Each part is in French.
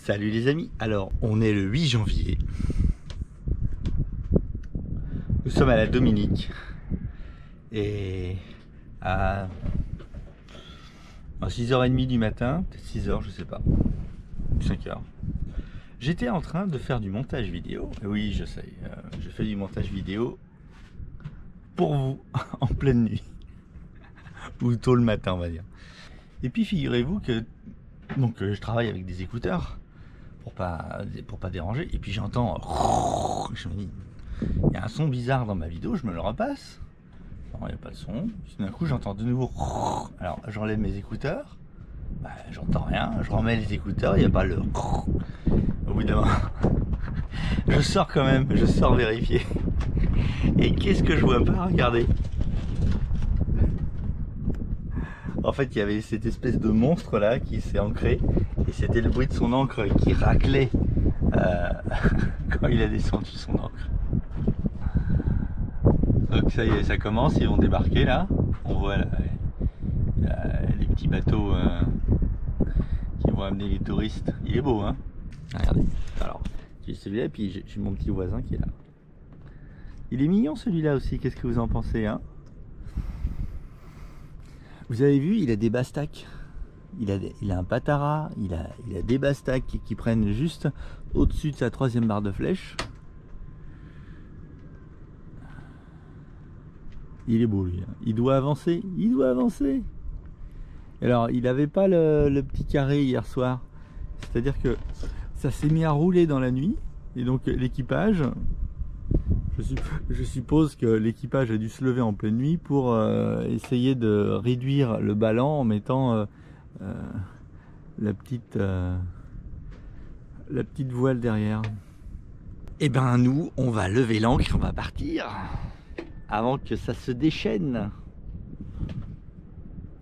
Salut les amis, alors on est le 8 janvier, nous sommes à la Dominique et à 6h30 du matin, peut-être 6h, je sais pas, 5h. J'étais en train de faire du montage vidéo, oui je sais, je fais du montage vidéo pour vous en pleine nuit, ou tôt le matin on va dire. Et puis figurez-vous que donc, je travaille avec des écouteurs, pour pas déranger, et puis j'entends, je me dis il y a un son bizarre dans ma vidéo, je me le repasse, non il n'y a pas de son, d'un coup j'entends de nouveau, alors j'enlève mes écouteurs, bah, j'entends rien, je remets les écouteurs, il n'y a pas le, au bout d'un moment je sors quand même, je sors vérifier, et qu'est-ce que je vois pas, regardez, en fait il y avait cette espèce de monstre là qui s'est ancré, et c'était le bruit de son ancre qui raclait quand il a descendu son ancre. Donc ça y est, ça commence, ils vont débarquer là. On voit là, les petits bateaux qui vont amener les touristes. Il est beau hein. Regardez. Alors, j'ai celui-là et puis j'ai mon petit voisin qui est là. Il est mignon celui-là aussi, qu'est-ce que vous en pensez hein? Vous avez vu, il a des bastacs. Il a un patara, il a des bastacs qui prennent juste au-dessus de sa 3e barre de flèche. Il est beau lui, hein. Il doit avancer, il doit avancer. Alors il n'avait pas le petit carré hier soir, c'est-à-dire que ça s'est mis à rouler dans la nuit, et donc l'équipage, je suppose que l'équipage a dû se lever en pleine nuit pour essayer de réduire le ballon en mettant la petite voile derrière. Et ben nous on va lever l'ancre, on va partir avant que ça se déchaîne.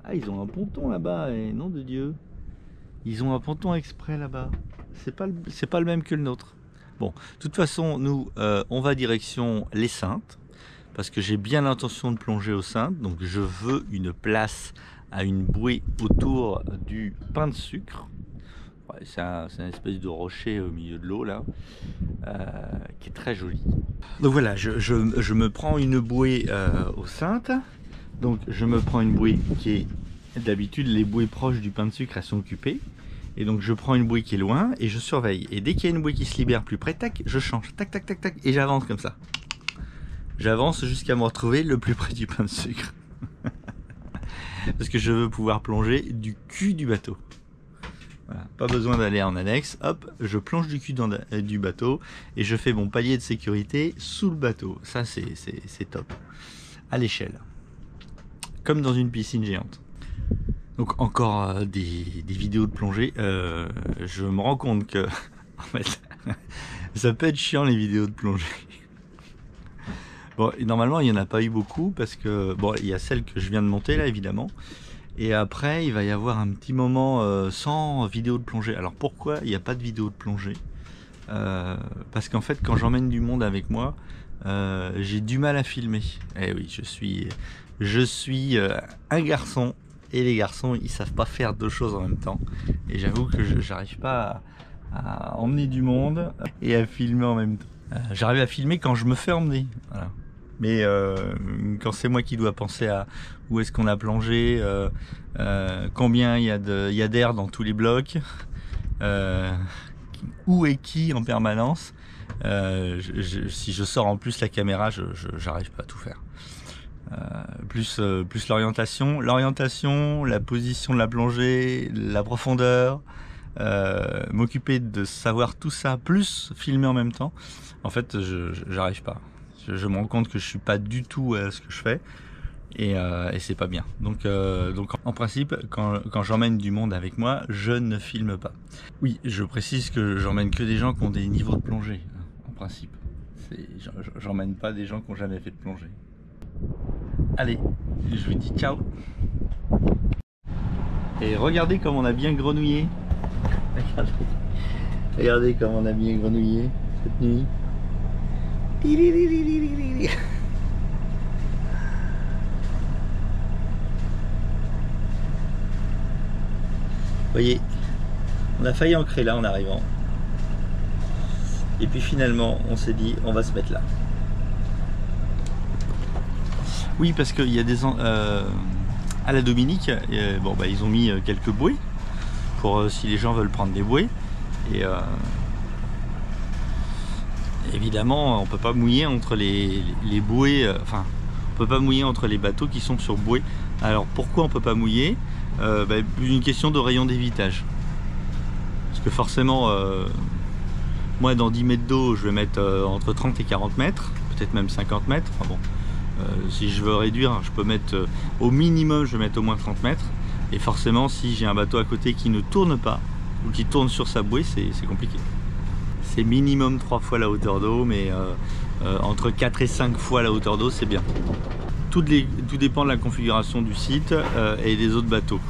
Ah ils ont un ponton là-bas, et nom de Dieu, ils ont un ponton exprès là-bas, c'est pas le même que le nôtre. Bon, de toute façon nous on va direction les Saintes, parce que j'ai bien l'intention de plonger aux Saintes, donc je veux une place à une bouée autour du pain de sucre. Ouais, c'est une espèce de rocher au milieu de l'eau là, qui est très joli. Donc voilà, je me prends une bouée aux Saintes. Donc je me prends une bouée qui est, d'habitude les bouées proches du pain de sucre elles sont occupées. Et donc je prends une bouée qui est loin et je surveille. Et dès qu'il y a une bouée qui se libère plus près, tac, je change, tac tac tac tac, et j'avance comme ça. J'avance jusqu'à me retrouver le plus près du pain de sucre. Parce que je veux pouvoir plonger du cul du bateau. Voilà, pas besoin d'aller en annexe, hop, je plonge du cul du bateau et je fais mon palier de sécurité sous le bateau. Ça c'est top. À l'échelle. Comme dans une piscine géante. Donc encore des vidéos de plongée. Je me rends compte que en fait, ça peut être chiant les vidéos de plongée. Bon, normalement il n'y en a pas eu beaucoup parce que bon, il y a celle que je viens de monter là évidemment, et après il va y avoir un petit moment sans vidéo de plongée. Alors pourquoi il n'y a pas de vidéo de plongée? Parce qu'en fait quand j'emmène du monde avec moi, j'ai du mal à filmer. Eh oui, je suis un garçon, et les garçons ils savent pas faire deux choses en même temps, et j'avoue que j'arrive pas à emmener du monde et à filmer en même temps. J'arrive à filmer quand je me fais emmener, voilà. Mais quand c'est moi qui dois penser à où est-ce qu'on a plongé, combien il y a d'air dans tous les blocs, où est qui en permanence, si je sors en plus la caméra, j'arrive pas à tout faire. Plus l'orientation, la position de la plongée, la profondeur, m'occuper de savoir tout ça, plus filmer en même temps. En fait, j'arrive pas. Je me rends compte que je suis pas du tout à ce que je fais, et c'est pas bien. Donc en principe, quand j'emmène du monde avec moi, je ne filme pas. Oui, je précise que j'emmène que des gens qui ont des niveaux de plongée, en principe. J'emmène pas des gens qui n'ont jamais fait de plongée. Allez, je vous dis ciao. Et regardez comme on a bien grenouillé. Regardez comme on a bien grenouillé cette nuit. Voyez, On a failli ancrer là en arrivant. Et puis finalement, on s'est dit, on va se mettre là. Oui, parce qu'il y a des... à la Dominique, bon, bah, ils ont mis quelques bouées pour si les gens veulent prendre des bouées. Et évidemment, on peut pas mouiller entre les bouées. Enfin, on peut pas mouiller entre les bateaux qui sont sur bouée. Alors pourquoi on peut pas mouiller? Bah, une question de rayon d'évitage. Parce que forcément, moi dans 10 mètres d'eau, je vais mettre entre 30 et 40 mètres, peut-être même 50 mètres. Enfin bon. Si je veux réduire, je peux mettre au minimum, je vais mettre au moins 30 mètres. Et forcément, si j'ai un bateau à côté qui ne tourne pas ou qui tourne sur sa bouée, c'est compliqué. C'est minimum 3 fois la hauteur d'eau, mais entre 4 et 5 fois la hauteur d'eau, c'est bien. Tout dépend de la configuration du site et des autres bateaux.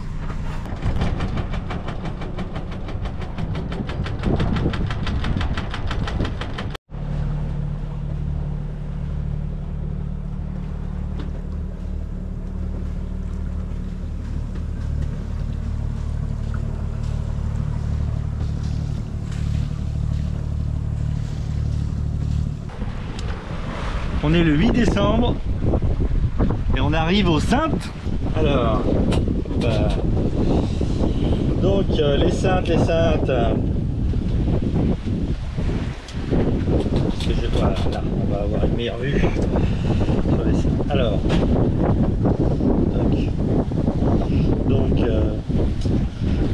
On est le 8 décembre et on arrive aux Saintes. Alors, bah, donc les Saintes. Voilà, là, on va avoir une meilleure vue. Alors, donc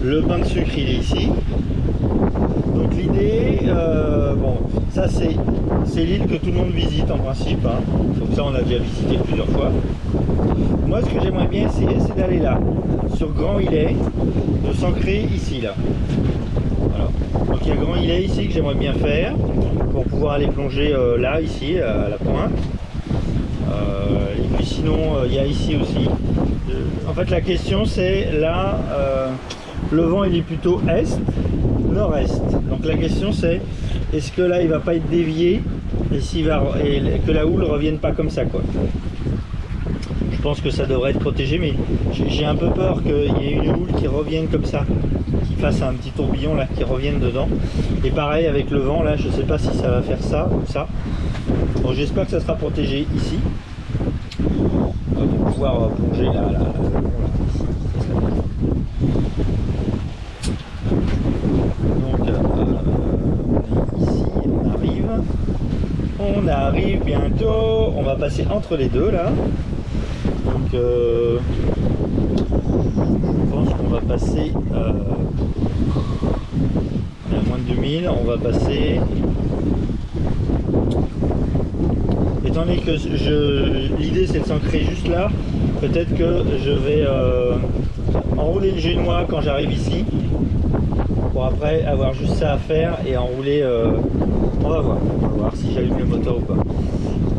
le pain de sucre il est ici. Donc l'idée, bon, ça c'est l'île que tout le monde visite en principe, hein. Donc ça on a déjà visité plusieurs fois. Moi ce que j'aimerais bien essayer, c'est d'aller là, sur Grand Islet, de s'ancrer ici là. Voilà. Donc il y a Grand Islet ici que j'aimerais bien faire, pour pouvoir aller plonger là, ici, à la pointe. Et puis sinon il y a ici aussi. En fait la question c'est là, le vent il est plutôt est, nord-est. Donc la question c'est, est-ce que là il va pas être dévié et, que la houle revienne pas comme ça quoi. Je pense que ça devrait être protégé, mais j'ai un peu peur qu'il y ait une houle qui revienne comme ça, qui fasse un petit tourbillon là, qui revienne dedans. Et pareil avec le vent là, je sais pas si ça va faire ça ou ça. Bon, j'espère que ça sera protégé ici pour pouvoir plonger là. On arrive bientôt, on va passer entre les deux là. Donc je pense qu'on va passer à moins de 2000, on va passer, étant donné que l'idée c'est de s'ancrer juste là, peut-être que je vais enrouler le génois quand j'arrive ici, pour après avoir juste ça à faire et enrouler. On va voir si j'allume le moteur ou pas.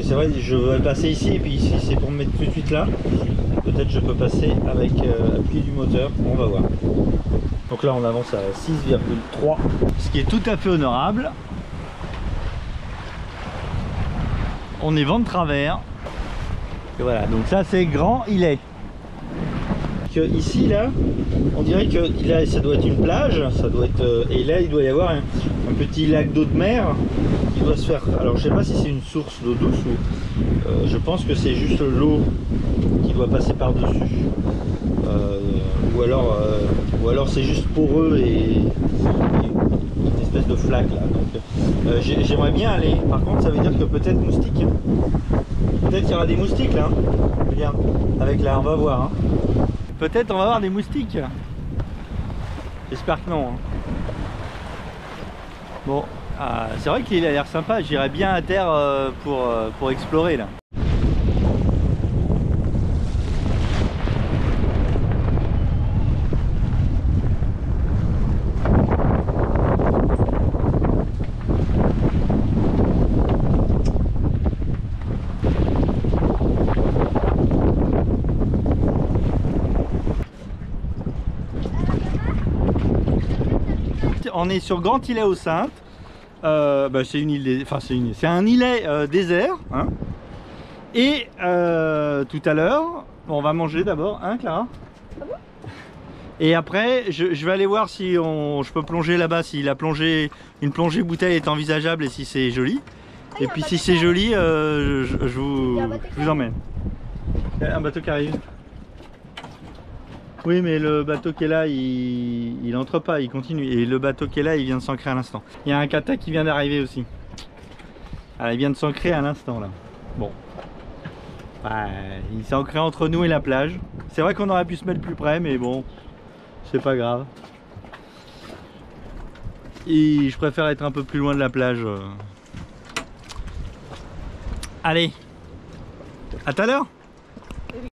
C'est vrai, je vais passer ici et puis ici c'est pour me mettre tout de suite là. Peut-être je peux passer avec appui du moteur, on va voir. Donc là on avance à 6,3, ce qui est tout à fait honorable. On est vent de travers. Et voilà, donc ça c'est Grand Islet. Ici là, on dirait que là ça doit être une plage, ça doit être, et là il doit y avoir un petit lac d'eau de mer qui doit se faire. Alors je sais pas si c'est une source d'eau douce ou je pense que c'est juste l'eau qui doit passer par dessus, ou alors c'est juste poreux et une espèce de flaque là. Donc j'aimerais bien aller. Par contre ça veut dire que peut-être moustiques. Peut-être qu'il y aura des moustiques là. Regarde, avec là on va voir. Hein. Peut-être on va avoir des moustiques. J'espère que non. Hein. Bon, c'est vrai qu'il a l'air sympa. J'irais bien à terre pour explorer là. On est sur Grand Islet aux Saintes. Bah, c'est une île, c'est un îlet désert. Hein. Et tout à l'heure, on va manger d'abord, hein, Clara? Et après, je vais aller voir si je peux plonger là-bas, si une plongée bouteille est envisageable et si c'est joli. Et puis si c'est joli, je vous emmène. Il y a un bateau qui arrive. Oui, mais le bateau qui est là, il entre pas, il continue. Et le bateau qui est là, il vient de s'ancrer à l'instant. Il y a un kata qui vient d'arriver aussi. Alors, il vient de s'ancrer à l'instant là. Bon. Il s'est ancré entre nous et la plage. C'est vrai qu'on aurait pu se mettre plus près, mais bon, c'est pas grave. Et je préfère être un peu plus loin de la plage. Allez, à tout à l'heure.